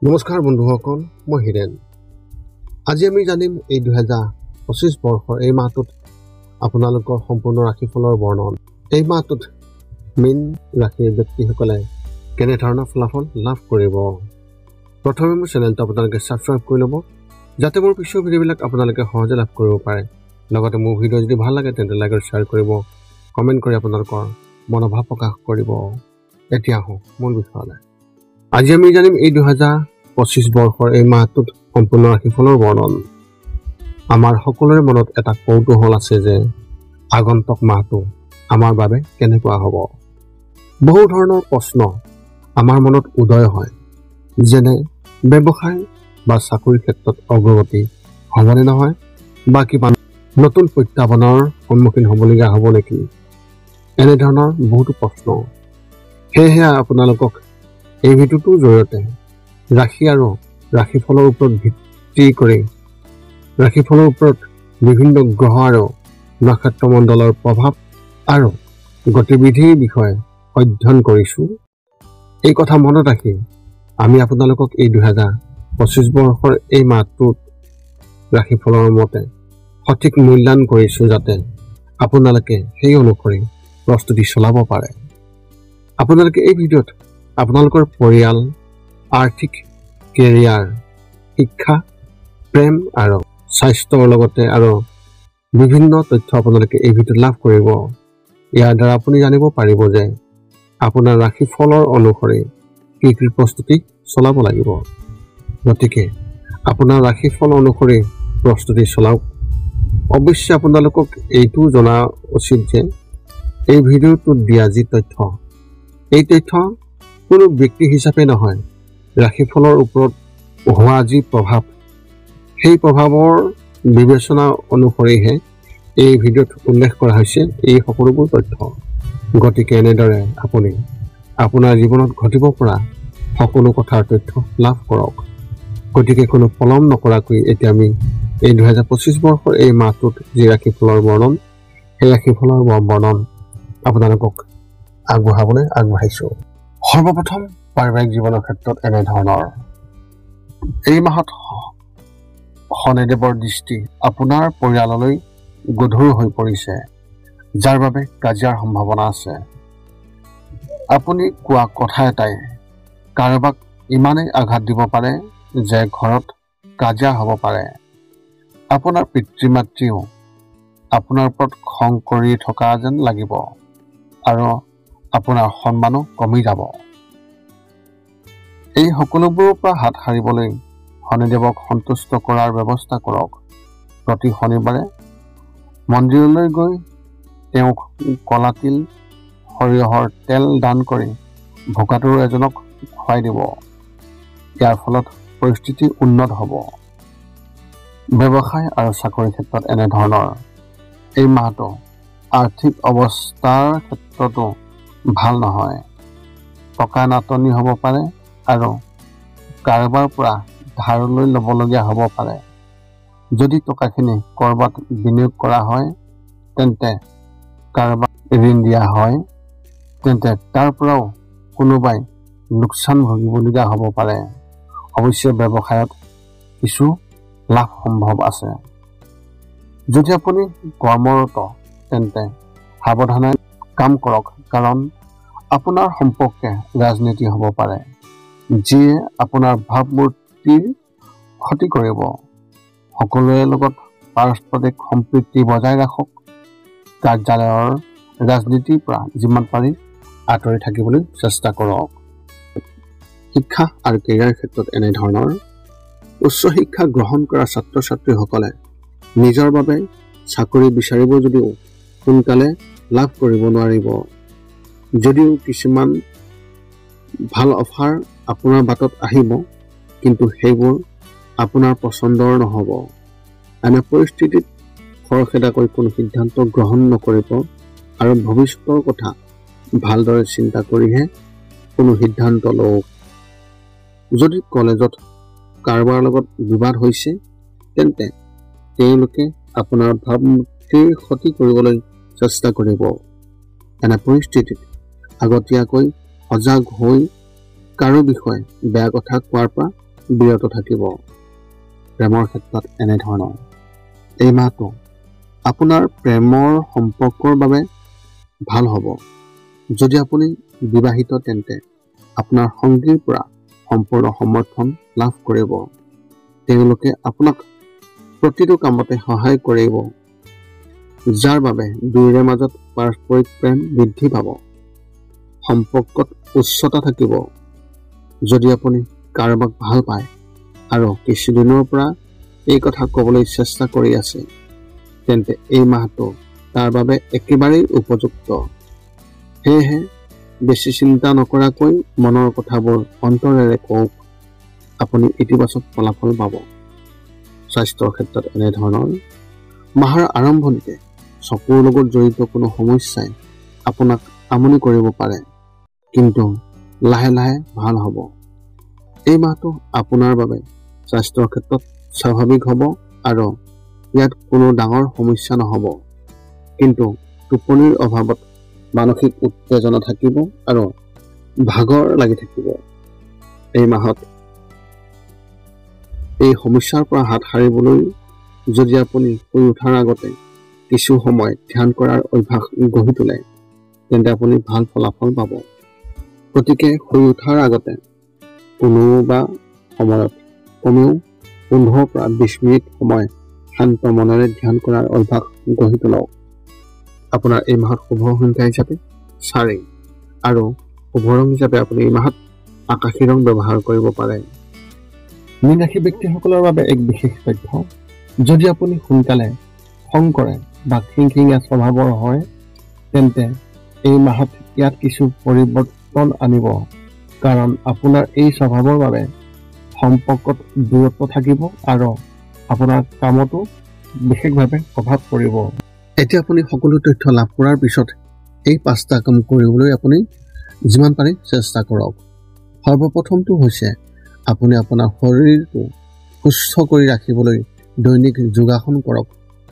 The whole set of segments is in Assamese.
নমস্কাৰ বন্ধুসকল, মই হিৰেন। আজি আমি জানিম এই 2025 বৰ্ষৰ এই মাহটোত আপোনালোকৰ সম্পূৰ্ণ ৰাশিফলৰ বৰ্ণন। এই মাহটোত মীন ৰাশিৰ ব্যক্তিসকলে কেনেধৰণৰ ফলাফল লাভ কৰিব। প্ৰথমে মোৰ চেনেলটো আপোনালোকে ছাবস্ক্ৰাইব কৰি ল'ব, যাতে মোৰ পিছৰ ভিডিঅ'বিলাক আপোনালোকে সহজে লাভ কৰিব পাৰে। লগতে মোৰ ভিডিঅ' যদি ভাল লাগে তেন্তে লাইক আৰু শ্বেয়াৰ কৰিব, কমেণ্ট কৰি আপোনালোকৰ মনোভাৱ প্ৰকাশ কৰিব। এতিয়া আহোঁ মূল বিষয়লৈ। আজি আমি জানিম এই 2025 বৰ্ষৰ এই মাহটোত সম্পূৰ্ণ ৰাশিফলৰ বৰ্ণন। আমাৰ সকলোৰে মনত এটা কৌতূহল আছে যে আগন্তুক মাহটো আমাৰ বাবে কেনেকুৱা হ'ব। বহু ধৰণৰ প্ৰশ্ন আমাৰ মনত উদয় হয়, যেনে ব্যৱসায় বা চাকৰিৰ ক্ষেত্ৰত অগ্ৰগতি হ'বনে নহয়, বা কিবা নতুন প্ৰত্যাহ্বানৰ সন্মুখীন হ'বলগীয়া হ'ব নেকি, এনেধৰণৰ বহুতো প্ৰশ্ন। সেয়েহে আপোনালোকক এই ভিডিঅ'টোৰ জৰিয়তে ৰাশি আৰু ৰাশিফলৰ ওপৰত ভিত্তি কৰি ৰাশিফলৰ ওপৰত বিভিন্ন গ্ৰহ আৰু নক্ষত্ৰমণ্ডলৰ প্ৰভাৱ আৰু গতিবিধিৰ বিষয়ে অধ্যয়ন কৰিছোঁ। এই কথা মনত ৰাখি আমি আপোনালোকক এই 2025 বৰ্ষৰ এই মাহটোত ৰাশিফলৰ মতে সঠিক মূল্যায়ন কৰিছোঁ, যাতে আপোনালোকে সেই অনুসৰি প্ৰস্তুতি চলাব পাৰে। আপোনালোকে এই ভিডিঅ'ত আপোনালোকৰ পৰিয়াল, আৰ্থিক, কেৰিয়াৰ, শিক্ষা, প্ৰেম আৰু স্বাস্থ্যৰ লগতে আৰু বিভিন্ন তথ্য আপোনালোকে এই ভিডিঅ'ত লাভ কৰিব। ইয়াৰ দ্বাৰা আপুনি জানিব পাৰিব যে আপোনাৰ ৰাশিফলৰ অনুসৰি কি কি প্ৰস্তুতি চলাব লাগিব। গতিকে আপোনাৰ ৰাশিফল অনুসৰি প্ৰস্তুতি চলাওক। অৱশ্যে আপোনালোকক এইটো জনা উচিত যে এই ভিডিঅ'টোত দিয়া যি তথ্য, এই তথ্য কোনো ব্যক্তি হিচাপে নহয়, ৰাশিফলৰ ওপৰত হোৱা যি প্ৰভাৱ, সেই প্ৰভাৱৰ বিবেচনা অনুসৰিহে এই ভিডিঅ'ত উল্লেখ কৰা হৈছে এই সকলোবোৰ তথ্য। গতিকে এনেদৰে আপুনি আপোনাৰ জীৱনত ঘটিব পৰা সকলো কথাৰ তথ্য লাভ কৰক। গতিকে কোনো পলম নকৰাকৈ এতিয়া আমি এই 2025 বৰ্ষৰ এই মাহটোত যি ৰাশিফলৰ বৰ্ণন, সেই ৰাশিফলৰ বৰ্ণন আপোনালোকক আগবঢ়াবলৈ আগবাঢ়িছোঁ। সৰ্বপ্ৰথম পাৰিবাৰিক জীৱনৰ ক্ষেত্ৰত এনেধৰণৰ। এই মাহত শনিদেৱৰ দৃষ্টি আপোনাৰ পৰিয়াললৈ গধুৰ হৈ পৰিছে, যাৰ বাবে কাজিয়াৰ সম্ভাৱনা আছে। আপুনি কোৱা কথা এটাই কাৰোবাক ইমানেই আঘাত দিব পাৰে যে ঘৰত কাজিয়া হ'ব পাৰে। আপোনাৰ পিতৃ মাতৃও আপোনাৰ ওপৰত খং কৰি থকা যেন লাগিব আৰু আপোনাৰ সন্মানো কমি যাব। এই সকলোবোৰৰ পৰা হাত সাৰিবলৈ শনিদেৱক সন্তুষ্ট কৰাৰ ব্যৱস্থা কৰক। প্ৰতি শনিবাৰে মন্দিৰলৈ গৈ তেওঁক কলা তিল, সৰিয়হৰ তেল দান কৰি ভোকাতুৰ এজনক খুৱাই দিব। ইয়াৰ ফলত পৰিস্থিতি উন্নত হ'ব। ব্যৱসায় আৰু চাকৰিৰ ক্ষেত্ৰত এনেধৰণৰ। এই মাহটো আৰ্থিক অৱস্থাৰ ক্ষেত্ৰতো ভাল নহয়। টকা নাটনি হ'ব পাৰে আৰু কাৰোবাৰ পৰা ধাৰলৈ ল'বলগীয়া হ'ব পাৰে। যদি টকাখিনি ক'ৰবাত বিনিয়োগ কৰা হয়, তেন্তে কাৰোবাক ঋণ দিয়া হয়, তেন্তে তাৰ পৰাও কোনোবাই লোকচান ভুগিবলগীয়া হ'ব পাৰে। অৱশ্যে ব্যৱসায়ত কিছু লাভ সম্ভৱ আছে। যদি আপুনি কৰ্মৰত, তেন্তে সাৱধানে কাম কৰক, কাৰণ আপোনাৰ সম্পৰ্কে ৰাজনীতি হ'ব পাৰে, যিয়ে আপোনাৰ ভাৱমূৰ্তিৰ ক্ষতি কৰিব। সকলোৰে লগত পাৰস্পৰিক সম্প্ৰীতি বজাই ৰাখক। কাৰ্যালয়ৰ ৰাজনীতিৰ পৰা যিমান পাৰি আঁতৰি থাকিবলৈ চেষ্টা কৰক। শিক্ষা আৰু কেৰিয়াৰ ক্ষেত্ৰত এনেধৰণৰ। উচ্চ শিক্ষা গ্ৰহণ কৰা ছাত্ৰ ছাত্ৰীসকলে নিজৰ বাবে চাকৰি বিচাৰিব যদিও সোনকালে লাভ কৰিব নোৱাৰিব। যদিও কিছুমান ভাল অফাৰ আপোনাৰ বাটত আহিব, কিন্তু সেইবোৰ আপোনাৰ পচন্দৰ নহ'ব। এনে পৰিস্থিতিত খৰখেদাকৈ কোনো সিদ্ধান্ত গ্ৰহণ নকৰিব আৰু ভৱিষ্যতৰ কথা ভালদৰে চিন্তা কৰিহে কোনো সিদ্ধান্ত লওক। যদি কলেজত কাৰোবাৰ লগত বিবাদ হৈছে, তেন্তে তেওঁলোকে আপোনাৰ ভাৱমূৰ্তিৰ ক্ষতি কৰিবলৈ চেষ্টা কৰিব। এনে পৰিস্থিতিত আগতীয়াকৈ সজাগ হৈ কাৰো বিষয়ে বেয়া কথা কোৱাৰ পৰা বিৰত থাকিব। প্ৰেমৰ ক্ষেত্ৰত এনেধৰণৰ এই মাহটো আপোনাৰ প্ৰেমৰ সম্পৰ্কৰ বাবে ভাল হ'ব। যদি আপুনি বিবাহিত তেন্তে আপোনাৰ সংগীৰ পৰা সম্পূৰ্ণ সমৰ্থন লাভ কৰিব। তেওঁলোকে আপোনাক প্ৰতিটো কামতে সহায় কৰিব, যাৰ বাবে দুয়োৰে মাজত পাৰস্পৰিক প্ৰেম বৃদ্ধি পাব। সম্পৰ্কত উচ্চতা থাকিব। যদি আপুনি কাৰোবাক ভাল পায় আৰু কিছুদিনৰ পৰা এই কথা ক'বলৈ চেষ্টা কৰি আছে, তেন্তে এই মাহটো তাৰ বাবে একেবাৰেই উপযুক্ত। সেয়েহে বেছি চিন্তা নকৰাকৈ মনৰ কথাবোৰ অন্তৰেৰে কওক। আপুনি ইতিবাচক ফলাফল পাব। স্বাস্থ্যৰ ক্ষেত্ৰত এনেধৰণৰ মাহৰ আৰম্ভণিতে চকুৰ লগত জড়িত কোনো সমস্যাই আপোনাক আমনি কৰিব পাৰে, কিন্তু লাহে লাহে ভাল হ'ব। এই মাহটো আপোনাৰ বাবে স্বাস্থ্যৰ ক্ষেত্ৰত স্বাভাৱিক হ'ব আৰু ইয়াত কোনো ডাঙৰ সমস্যা নহ'ব। কিন্তু টোপনিৰ অভাৱত মানসিক উত্তেজনা থাকিব আৰু ভাগৰ লাগি থাকিব। এই মাহত এই সমস্যাৰ পৰা হাত সাৰিবলৈ যদি আপুনি শুই উঠাৰ আগতে কিছু সময় ধ্যান কৰাৰ অভ্যাস গঢ়ি তোলে, তেন্তে আপুনি ভাল ফলাফল পাব। গতিকে শুই উঠাৰ আগতে কোনোবা সময়ত কমেও 15 পৰা 20 মিনিট সময় শান্ত মনেৰে ধ্যান কৰাৰ অভ্যাস গঢ়ি তোলক। আপোনাৰ এই মাহত শুভ সংখ্যা হিচাপে 4 আৰু শুভ ৰং হিচাপে আপুনি এই মাহত আকাশী ৰং ব্যৱহাৰ কৰিব পাৰে। মীন ৰাশি ব্যক্তিসকলৰ বাবে এক বিশেষ তথ্য। যদি আপুনি সোনকালে খং কৰে বা খিংখিঙীয়া স্বভাৱৰ হয়, তেন্তে এই মাহত ইয়াত কিছু পৰিৱৰ্তন আনিব, কাৰণ আপোনাৰ এই স্বভাৱৰ বাবে সম্পৰ্কত দূৰত্ব থাকিব আৰু আপোনাৰ কামতো বিশেষভাৱে প্ৰভাৱ পৰিব। এতিয়া আপুনি সকলো তথ্য লাভ কৰাৰ পিছত এই 5টা কাম কৰিবলৈ আপুনি যিমান পাৰে চেষ্টা কৰক। সৰ্বপ্ৰথমটো হৈছে আপুনি আপোনাৰ শৰীৰটো সুস্থ কৰি ৰাখিবলৈ দৈনিক যোগাসন কৰক,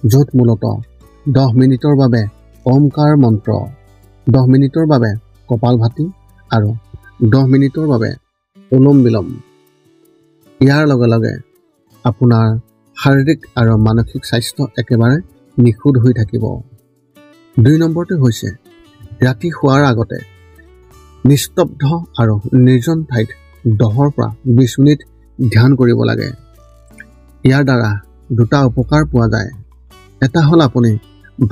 য'ত মূলতঃ 10 মিনিটৰ বাবে ওমকাৰ মন্ত্ৰ, 10 মিনিটৰ বাবে কপালভাতি আৰু 10 মিনিটৰ বাবে অনুলোম বিলোম। ইয়াৰ লগে লগে আপোনাৰ শাৰীৰিক আৰু মানসিক স্বাস্থ্য একেবাৰে নিখুঁত হৈ থাকিব। 2 নম্বৰটো হৈছে ৰাতি শোৱাৰ আগতে নিস্তব্ধ আৰু নিৰ্জন ঠাইত 10 পৰা 20 মিনিট ধ্যান কৰিব লাগে। ইয়াৰ দ্বাৰা 2টা উপকাৰ পোৱা যায়। এটা হ'ল আপুনি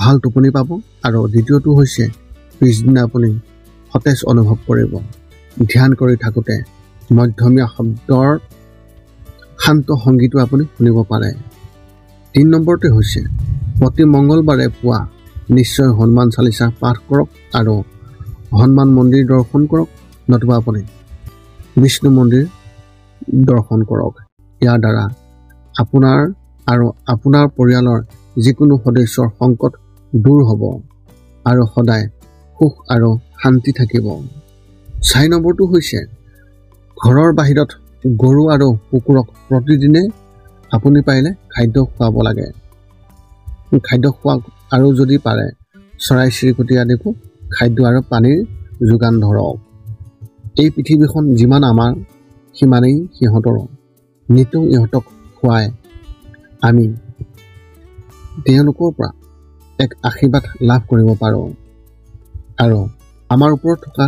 ভাল টোপনি পাব আৰু দ্বিতীয়টো হৈছে পিছদিনা আপুনি সতেজ অনুভৱ কৰিব। ধ্যান কৰি থাকোঁতে মধ্যমীয়া শব্দৰ শান্ত সংগীতো আপুনি শুনিব পাৰে। 3 নম্বৰটো হৈছে প্ৰতি মংগলবাৰে পুৱা নিশ্চয় হনুমান চালিচা পাঠ কৰক আৰু হনুমান মন্দিৰ দৰ্শন কৰক, নতুবা আপুনি বিষ্ণু মন্দিৰ দৰ্শন কৰক। ইয়াৰ দ্বাৰা আপোনাৰ আৰু আপোনাৰ পৰিয়ালৰ যিকোনো সদস্যৰ সংকট দূৰ হ'ব আৰু সদায় সুখ আৰু শান্তি থাকিব। 4 নম্বৰটো হৈছে ঘৰৰ বাহিৰত গৰু আৰু কুকুৰক প্ৰতিদিনে আপুনি পাৰিলে খাদ্য খুৱাব লাগে। খাদ্য খোৱাক আৰু যদি পাৰে চৰাই চিৰিকটি আদিকো খাদ্য আৰু পানীৰ যোগান ধৰক। এই পৃথিৱীখন যিমান আমাৰ সিমানেই সিহঁতৰো। নিতৌ ইহঁতক খুৱাই আমি তেওঁলোকৰ পৰা এক আশীৰ্বাদ লাভ কৰিব পাৰোঁ আৰু আমাৰ ওপৰত থকা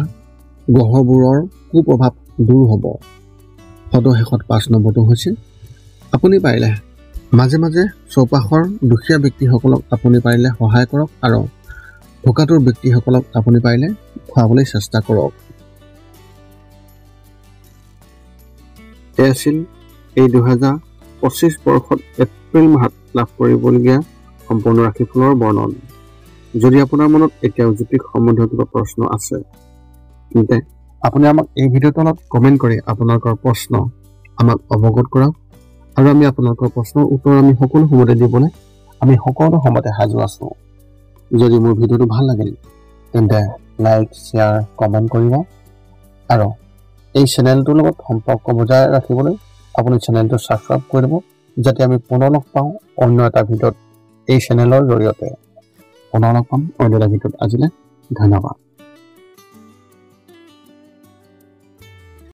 গ্ৰহবোৰৰ কুপ্ৰভাৱ দূৰ হ'ব। সদশেষত 5 নম্বৰটো হৈছে আপুনি পাৰিলে মাজে মাজে চৌপাশৰ দুখীয়া ব্যক্তিসকলক আপুনি পাৰিলে সহায় কৰক আৰু ভোকাতুৰ ব্যক্তিসকলক আপুনি পাৰিলে খুৱাবলৈ চেষ্টা কৰক। এয়া আছিল এই 2025 বৰ্ষত এপ্ৰিল মাহত লাভ কৰিবলগীয়া সম্পূৰ্ণ ৰাশিফলৰ বৰ্ণন। যদি আপোনাৰ মনত এতিয়াও জ্যোতিষ সম্বন্ধীয় কিবা প্ৰশ্ন আছে, তেন্তে আপুনি আমাক এই ভিডিঅ'ৰ তলত কমেণ্ট কৰি আপোনালোকৰ প্ৰশ্ন আমাক অৱগত কৰাওক আৰু আমি আপোনালোকৰ প্ৰশ্নৰ উত্তৰ আমি সকলো সময়তে দিবলৈ আমি সকলো সময়তে সাজু আছোঁ। যদি মোৰ ভিডিঅ'টো ভাল লাগিল, তেন্তে লাইক, শ্বেয়াৰ, কমেণ্ট কৰিব আৰু এই চেনেলটোৰ লগত সম্পৰ্ক বজাই ৰাখিবলৈ আপুনি চেনেলটো ছাবস্ক্ৰাইব কৰি দিব, যাতে আমি পুনৰ লগ পাওঁ অন্য এটা ভিডিঅ'ত এই চেনেলৰ জৰিয়তে। পুনৰ লগ পাম অন্য এটা ভিডিঅ'ত। আজিলৈ ধন্যবাদ।